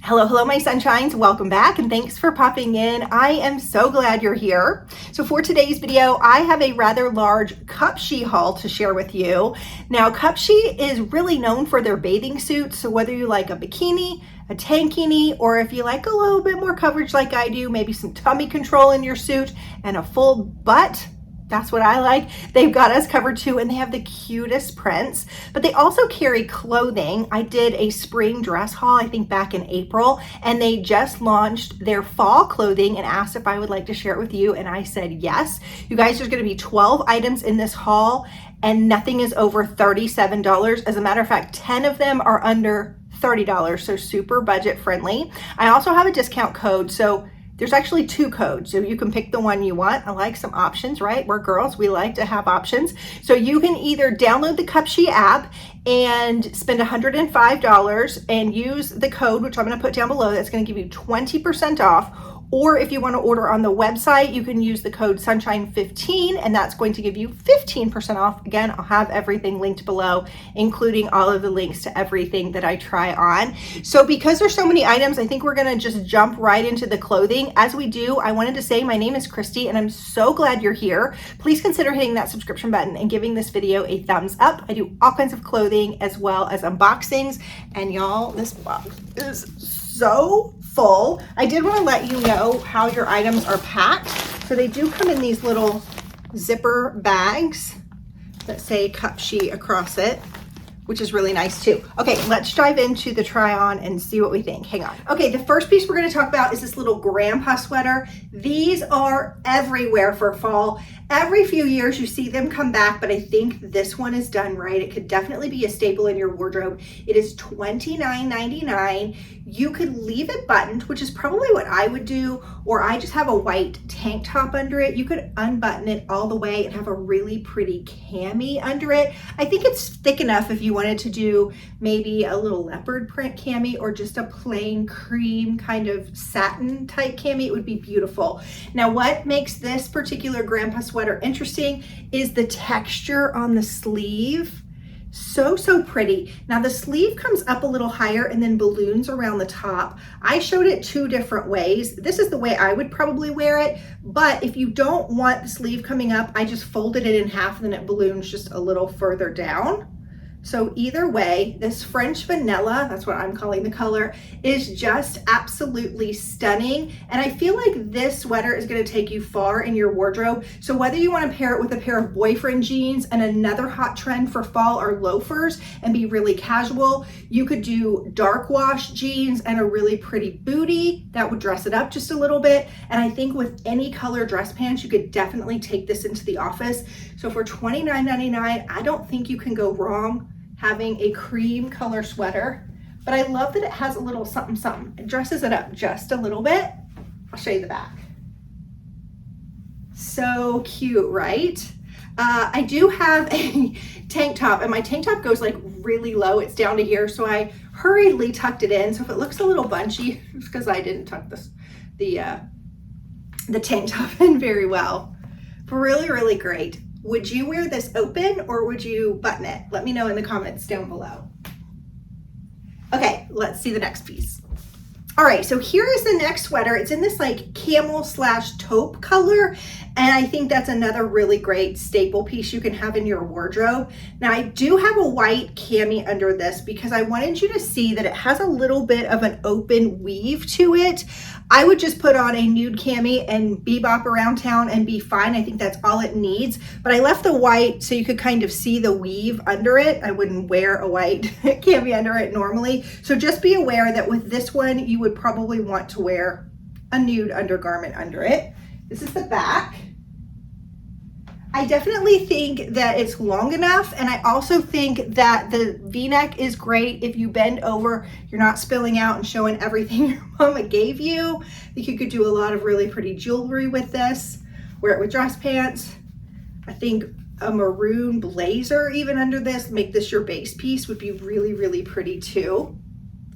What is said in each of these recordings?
Hello, my sunshines. Welcome back and thanks for popping in. I am so glad you're here. So for today's video, I have a rather large Cupshe haul to share with you. Now, Cupshe is really known for their bathing suits. So whether you like a bikini, a tankini, or if you like a little bit more coverage like I do, maybe some tummy control in your suit and a full butt, that's what I like. They've got us covered too, and they have the cutest prints, but they also carry clothing. I did a spring dress haul, I think back in April, and they just launched their fall clothing and asked if I would like to share it with you, and I said yes. You guys, there's gonna be 12 items in this haul, and nothing is over $37. As a matter of fact, 10 of them are under $30, so super budget friendly. I also have a discount code, so there's actually 2 codes, so you can pick the one you want. I like some options, right? We're girls, we like to have options. So you can either download the Cupshe app and spend $105 and use the code, which I'm gonna put down below, that's gonna give you 20% off. Or if you want to order on the website, you can use the code sunshine15 and that's going to give you 15% off. Again, I'll have everything linked below, including all of the links to everything that I try on. So because there's so many items, I think we're going to just jump right into the clothing. As we do, I wanted to say my name is Kristy and I'm so glad you're here. Please consider hitting that subscription button and giving this video a thumbs up. I do all kinds of clothing as well as unboxings, and y'all, this box is so full. I did want to let you know how your items are packed. So they do come in these little zipper bags that say Cupshe across it, which is really nice too. Okay, let's dive into the try on and see what we think. Hang on. Okay, the first piece we're gonna talk about is this little grandpa sweater. These are everywhere for fall. Every few years you see them come back, but I think this one is done right. It could definitely be a staple in your wardrobe. It is $29.99. You could leave it buttoned, which is probably what I would do, or I just have a white tank top under it. You could unbutton it all the way and have a really pretty cami under it. I think it's thick enough if you wanted to do maybe a little leopard print cami or just a plain cream kind of satin type cami. It would be beautiful. Now, what makes this particular grandpa sweater interesting is the texture on the sleeve. So pretty. Now the sleeve comes up a little higher and then balloons around the top. I showed it 2 different ways. This is the way I would probably wear it, but if you don't want the sleeve coming up, I just folded it in half and then it balloons just a little further down. So either way, this French vanilla, that's what I'm calling the color, is just absolutely stunning. And I feel like this sweater is gonna take you far in your wardrobe. So whether you wanna pair it with a pair of boyfriend jeans and another hot trend for fall are loafers and be really casual, you could do dark wash jeans and a really pretty bootie that would dress it up just a little bit. And I think with any color dress pants, you could definitely take this into the office. So for $29.99, I don't think you can go wrong having a cream color sweater, but I love that it has a little something something. It dresses it up just a little bit. I'll show you the back. So cute, right? I do have a tank top, and my tank top goes like really low. It's down to here, so I hurriedly tucked it in. So if it looks a little bunchy, it's because I didn't tuck the tank top in very well. But really great. Would you wear this open or would you button it? Let me know in the comments down below. Okay, let's see the next piece. All right, so here is the next sweater. It's in this like camel / taupe color. And I think that's another really great staple piece you can have in your wardrobe. Now I do have a white cami under this because I wanted you to see that it has a little bit of an open weave to it. I would just put on a nude cami and bebop around town and be fine. I think that's all it needs. But I left the white so you could kind of see the weave under it. I wouldn't wear a white cami under it normally. So just be aware that with this one, you would probably want to wear a nude undergarment under it. This is the back. I definitely think that it's long enough, and I also think that the V-neck is great. If you bend over, you're not spilling out and showing everything your mama gave you. I think you could do a lot of really pretty jewelry with this. Wear it with dress pants. I think a maroon blazer even under this, make this your base piece, would be really pretty too.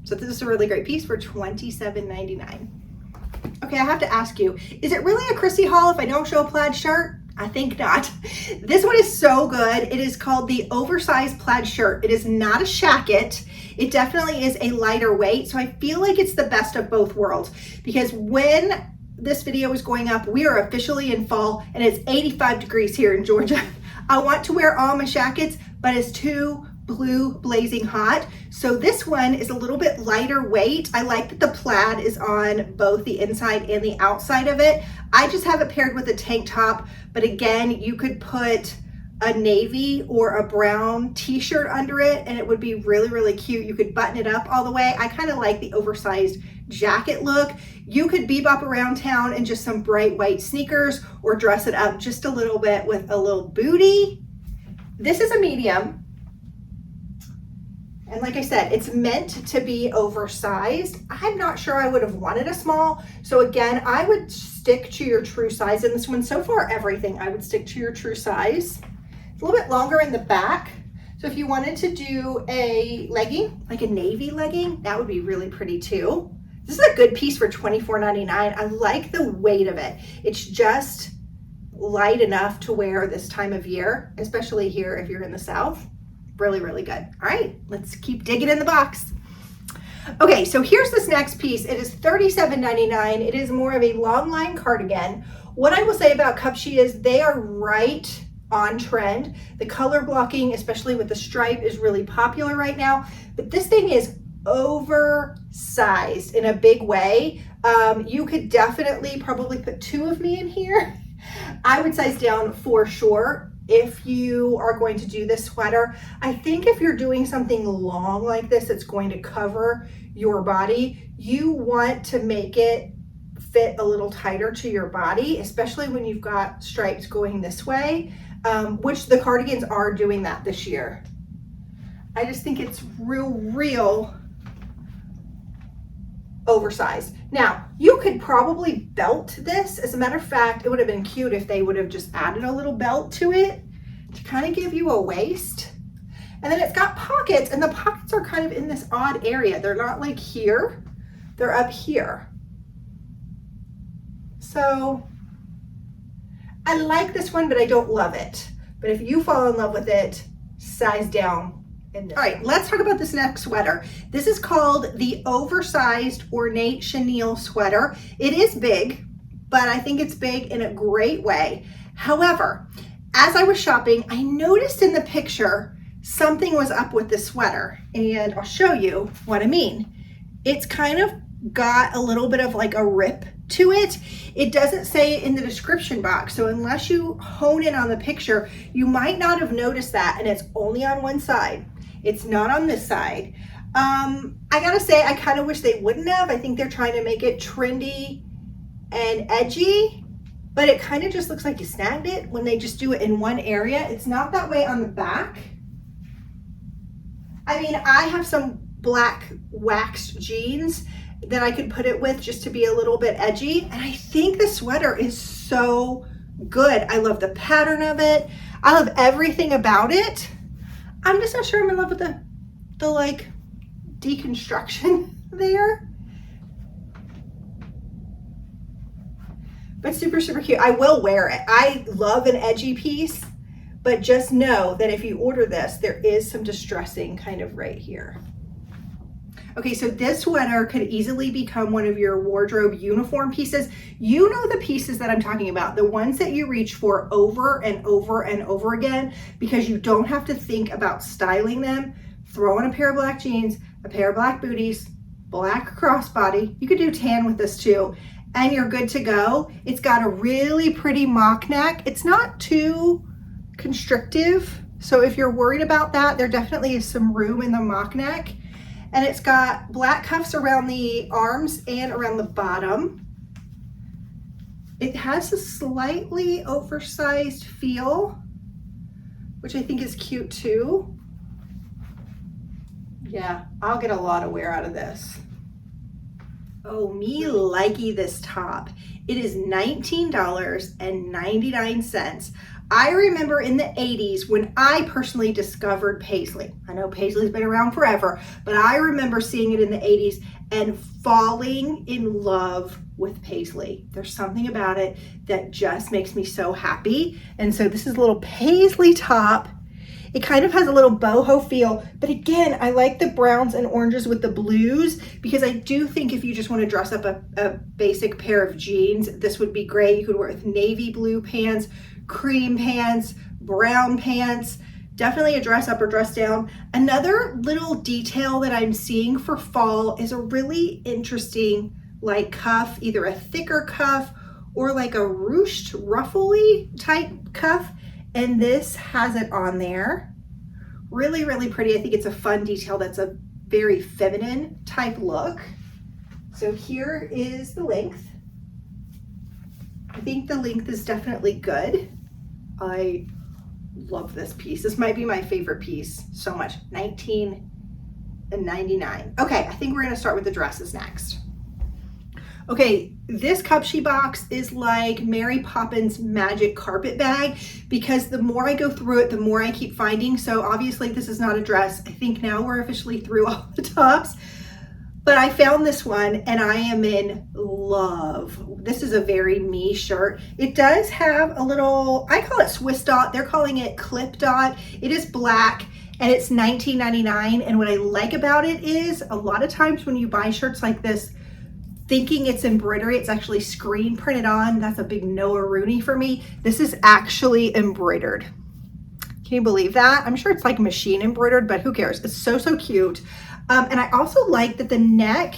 So this is a really great piece for $27.99. Okay, I have to ask you, is it really a Kristy haul if I don't show a plaid shirt? I think not. This one is so good. It is called the oversized plaid shirt. It is not a shacket. It definitely is a lighter weight. So I feel like it's the best of both worlds, because when this video is going up, we are officially in fall and it's 85 degrees here in Georgia. I want to wear all my shackets, but it's too blue blazing hot. So this one is a little bit lighter weight. I like that the plaid is on both the inside and the outside of it. I just have it paired with a tank top, but again, you could put a navy or a brown t-shirt under it and it would be really, really cute. You could button it up all the way. I kind of like the oversized jacket look. You could bebop around town in just some bright white sneakers or dress it up just a little bit with a little bootie. This is a medium. And like I said, it's meant to be oversized. I'm not sure I would have wanted a small. So again, I would stick to your true size in this one. So far, everything, I would stick to your true size. It's a little bit longer in the back. So if you wanted to do a legging, like a navy legging, that would be really pretty too. This is a good piece for $24.99. I like the weight of it. It's just light enough to wear this time of year, especially here if you're in the South. Really, really good. All right, let's keep digging in the box. Okay, so here's this next piece. It is $37.99. It is more of a long line cardigan. What I will say about Cupshe is they are right on trend. The color blocking, especially with the stripe, is really popular right now. But this thing is oversized in a big way. You could definitely probably put two of me in here. I would size down for sure if you are going to do this sweater. I think if you're doing something long like this, it's going to cover your body. You want to make it fit a little tighter to your body, especially when you've got stripes going this way, which the cardigans are doing that this year. I just think it's real oversized. Now, you could probably belt this. As a matter of fact, it would have been cute if they would have just added a little belt to it to kind of give you a waist. And then it's got pockets, and the pockets are kind of in this odd area. They're not like here, they're up here. So I like this one, but I don't love it. But if you fall in love with it, size down. All right, let's talk about this next sweater. This is called the oversized ornate chenille sweater. It is big, but I think it's big in a great way. However, as I was shopping, I noticed in the picture something was up with this sweater, and I'll show you what I mean. It's kind of got a little bit of like a rip to it. It doesn't say it in the description box, so unless you hone in on the picture, you might not have noticed that, and it's only on one side. It's not on this side. I gotta say, I kind of wish they wouldn't have. I think they're trying to make it trendy and edgy, but it kind of just looks like you snagged it when they just do it in one area. It's not that way on the back. I mean, I have some black waxed jeans that I could put it with just to be a little bit edgy, and I think the sweater is so good. I love the pattern of it. I love everything about it. I'm just not sure I'm in love with the like deconstruction there. But super, super cute. I will wear it. I love an edgy piece, but just know that if you order this, there is some distressing kind of right here. Okay, so this sweater could easily become one of your wardrobe uniform pieces. You know the pieces that I'm talking about, the ones that you reach for over and over and over again because you don't have to think about styling them. Throw on a pair of black jeans, a pair of black booties, black crossbody. You could do tan with this too, and you're good to go. It's got a really pretty mock neck. It's not too constrictive, so if you're worried about that, there definitely is some room in the mock neck. And it's got black cuffs around the arms and around the bottom. It has a slightly oversized feel, which I think is cute too. Yeah, I'll get a lot of wear out of this. Oh, me likey this top. It is $19.99. I remember in the 80s when I personally discovered paisley. I know paisley's been around forever, but I remember seeing it in the 80s and falling in love with paisley. There's something about it that just makes me so happy. And so this is a little paisley top. It kind of has a little boho feel, but again, I like the browns and oranges with the blues because I do think if you just want to dress up a basic pair of jeans, this would be great. You could wear it with navy blue pants, cream pants, brown pants, definitely a dress up or dress down. Another little detail that I'm seeing for fall is a really interesting like cuff, either a thicker cuff or like a ruched ruffly type cuff. And this has it on there. Really, really pretty. I think it's a fun detail that's a very feminine type look. So here is the length. I think the length is definitely good. I love this piece. This might be my favorite piece so much. $19.99. Okay, I think we're gonna start with the dresses next. Okay, this Cupshe box is like Mary Poppins magic carpet bag because the more I go through it, the more I keep finding. So obviously this is not a dress. I think now we're officially through all the tops, but I found this one and I am in love. This is a very me shirt. It does have a little, I call it Swiss dot. They're calling it clip dot. It is black and it's $19.99. And what I like about it is a lot of times when you buy shirts like this, thinking it's embroidery, it's actually screen printed on. That's a big Noah Rooney for me. This is actually embroidered. Can you believe that? I'm sure it's like machine embroidered, but who cares? It's so, so cute. And I also like that the neck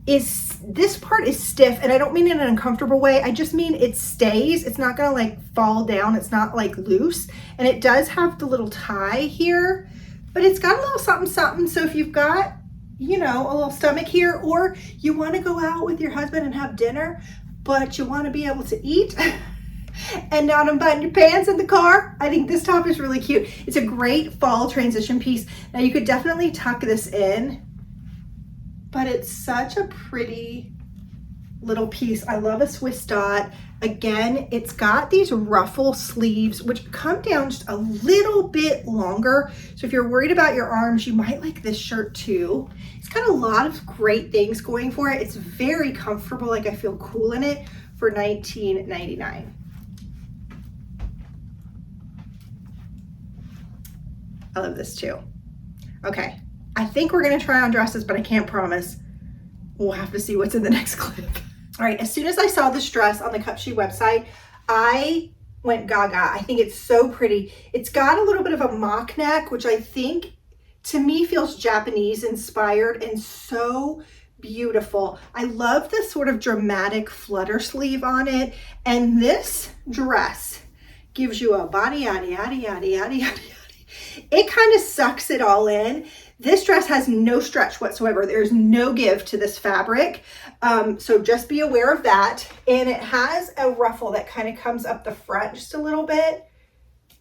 is, this part is stiff, and I don't mean in an uncomfortable way. I just mean it stays. It's not gonna like fall down. It's not like loose. And it does have the little tie here, but it's got a little something, something. So if you've got, you know, a little stomach here, or you want to go out with your husband and have dinner, but you want to be able to eat and not unbutton your pants in the car, I think this top is really cute. It's a great fall transition piece. Now you could definitely tuck this in, but it's such a pretty little piece. I love a Swiss dot. Again, it's got these ruffle sleeves, which come down just a little bit longer. So if you're worried about your arms, you might like this shirt too. It's got a lot of great things going for it. It's very comfortable. Like I feel cool in it for $19.99. I love this too. Okay, I think we're gonna try on dresses, but I can't promise. We'll have to see what's in the next clip. All right, as soon as I saw this dress on the Cupshe website, I went gaga. I think it's so pretty. It's got a little bit of a mock neck, which I think to me feels Japanese inspired and so beautiful. I love the sort of dramatic flutter sleeve on it. And this dress gives you a body, yaddy, yaddy, yaddy, yaddy, yaddy. It kind of sucks it all in. This dress has no stretch whatsoever. There's no give to this fabric. So just be aware of that. And it has a ruffle that kind of comes up the front just a little bit.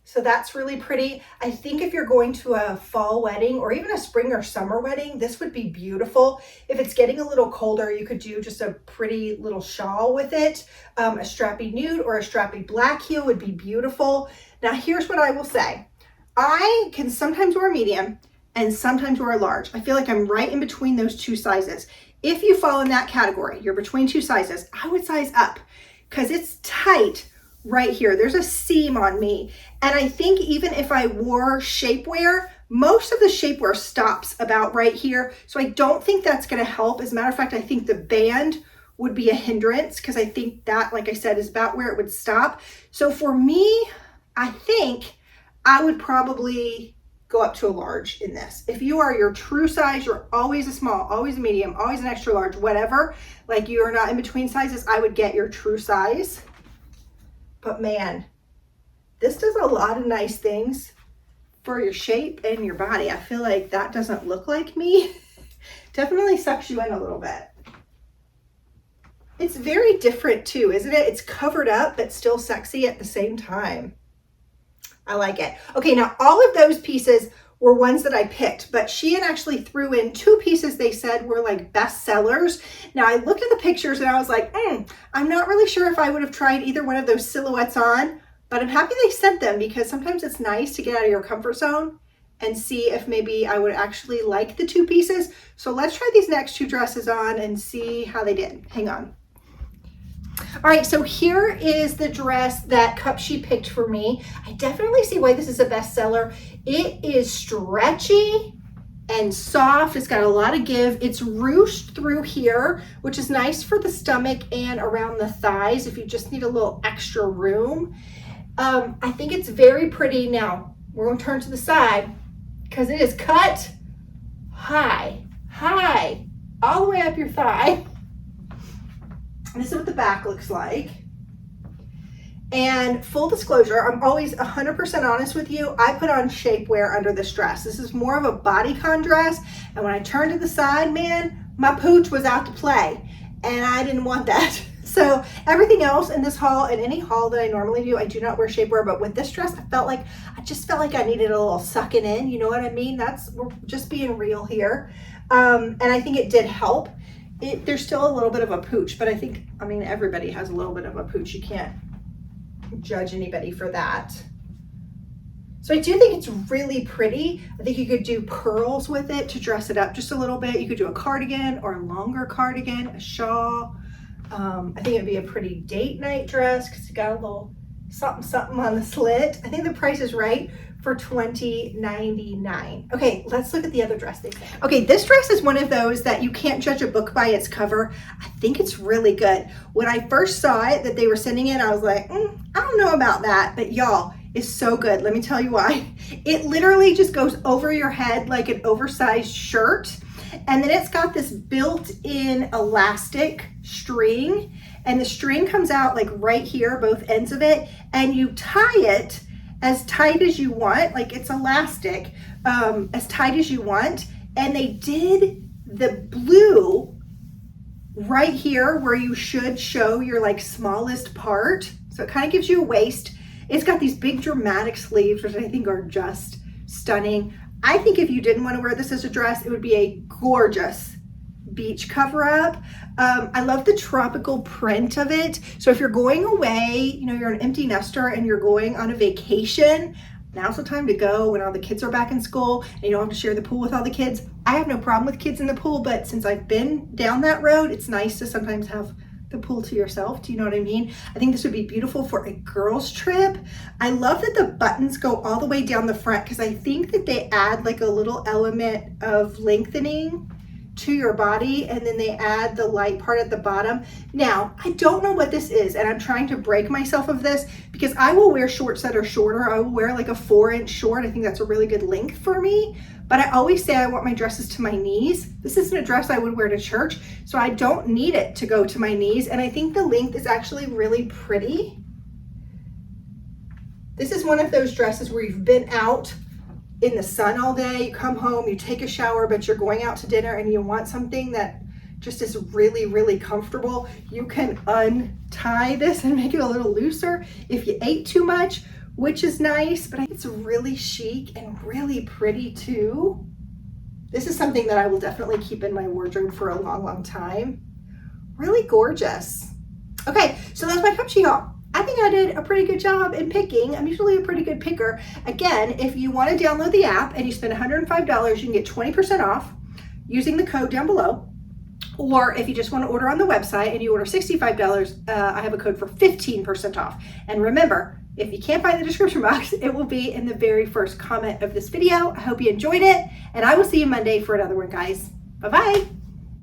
So that's really pretty. I think if you're going to a fall wedding or even a spring or summer wedding, this would be beautiful. If it's getting a little colder, you could do just a pretty little shawl with it. A strappy nude or a strappy black heel would be beautiful. Now here's what I will say. I can sometimes wear a medium and sometimes wear a large. I feel like I'm right in between those two sizes. If you fall in that category, you're between two sizes, I would size up because it's tight right here. There's a seam on me. And I think even if I wore shapewear, most of the shapewear stops about right here. So I don't think that's gonna help. As a matter of fact, I think the band would be a hindrance because I think that, like I said, is about where it would stop. So for me, I think I would probably go up to a large in this. If you are your true size, you're always a small, always a medium, always an extra large, whatever, like you are not in between sizes, I would get your true size. But man, this does a lot of nice things for your shape and your body. I feel like that doesn't look like me. Definitely sucks you in a little bit. It's very different too, isn't it? It's covered up, but still sexy at the same time. I like it. Okay, now all of those pieces were ones that I picked, but Shein actually threw in two pieces they said were like best sellers. Now I looked at the pictures and I was like, I'm not really sure if I would have tried either one of those silhouettes on, but I'm happy they sent them because sometimes it's nice to get out of your comfort zone and see if maybe I would actually like the two pieces. So let's try these next two dresses on and see how they did. Hang on. All right, so here is the dress that Cupshe picked for me. I definitely see why this is a bestseller. It is stretchy and soft. It's got a lot of give. It's ruched through here, which is nice for the stomach and around the thighs if you just need a little extra room. I think it's very pretty. Now, we're going to turn to the side because it is cut high, all the way up your thigh. This is what the back looks like. And full disclosure, I'm always 100% honest with you. I put on shapewear under this dress. This is more of a bodycon dress. And when I turned to the side, man, my pooch was out to play. And I didn't want that. So everything else in this haul and any haul that I normally do, I do not wear shapewear. But with this dress, I just felt like I needed a little sucking in. You know what I mean? We're just being real here. And I think it did help. There's still a little bit of a pooch, but I mean, everybody has a little bit of a pooch. You can't judge anybody for that. So I do think it's really pretty. I think you could do pearls with it to dress it up just a little bit. You could do a cardigan or a longer cardigan, a shawl. I think it'd be a pretty date night dress because you got a little something on the slit. I think the price is right for $20.99. Okay, let's look at the other dress they sent. Okay, this dress is one of those that you can't judge a book by its cover. I think it's really good. When I first saw it that they were sending it, I was like, I don't know about that, but y'all, it's so good. Let me tell you why. It literally just goes over your head like an oversized shirt, and then it's got this built-in elastic string, and the string comes out like right here, both ends of it, and you tie it as tight as you want, like it's elastic, as tight as you want. And they did the blue right here where you should show your like smallest part. So it kind of gives you a waist. It's got these big dramatic sleeves, which I think are just stunning. I think if you didn't want to wear this as a dress, it would be a gorgeous beach cover up. I love the tropical print of it. So if you're going away, you know, you're an empty nester and you're going on a vacation, now's the time to go when all the kids are back in school and you don't have to share the pool with all the kids. I have no problem with kids in the pool, but since I've been down that road, it's nice to sometimes have the pool to yourself. Do you know what I mean? I think this would be beautiful for a girls trip. I love that the buttons go all the way down the front because I think that they add like a little element of lengthening to your body, and then they add the light part at the bottom. Now, I don't know what this is, and I'm trying to break myself of this because I will wear shorts that are shorter. I will wear like a 4-inch short. I think that's a really good length for me, but I always say I want my dresses to my knees. This isn't a dress I would wear to church, so I don't need it to go to my knees, and I think the length is actually really pretty. This is one of those dresses where you've been out in the sun all day, you come home, you take a shower, but you're going out to dinner and you want something that just is really, really comfortable. You can untie this and make it a little looser if you ate too much, which is nice, but I think it's really chic and really pretty too. This is something that I will definitely keep in my wardrobe for a long, long time. Really gorgeous. Okay, so that's my Cupshe haul. I think I did a pretty good job in picking. I'm usually a pretty good picker. Again, if you want to download the app and you spend $105, you can get 20% off using the code down below. Or if you just want to order on the website and you order $65, I have a code for 15% off. And remember, if you can't find the description box, it will be in the very first comment of this video. I hope you enjoyed it, and I will see you Monday for another one, guys. Bye-bye.